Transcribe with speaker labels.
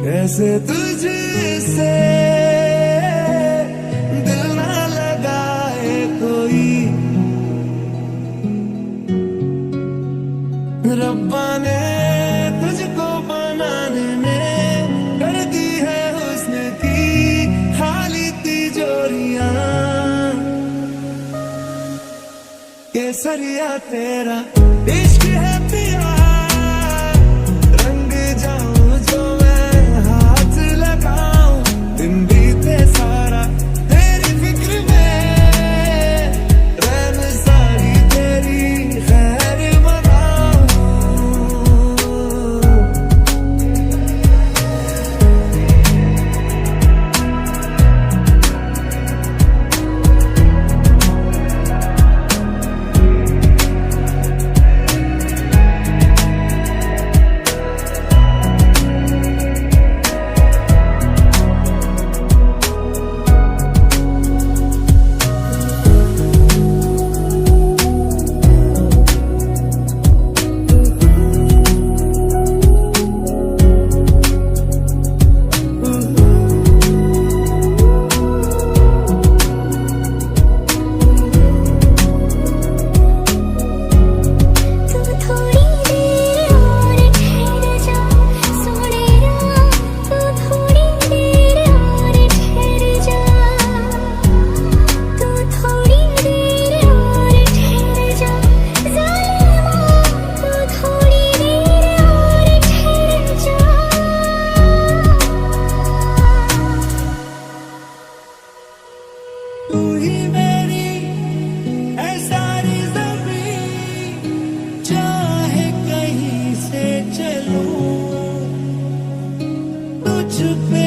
Speaker 1: कैसे तुझसे दिल ना लगाए कोई, रब्बा ने तुझको बनाने में कर दी है हुस्न की खाली तिजोरियां। केसरिया तेरा इश्क है पिया, रंग जाऊं जो मैं हाथ लगाऊं, दिन बीते सारा तेरी फिक्र में, रैन सारी तेरी खैर मनाऊं। तू ही मेरी है सारी ज़मीं, चाहे कहीं से चलूं तुझ पे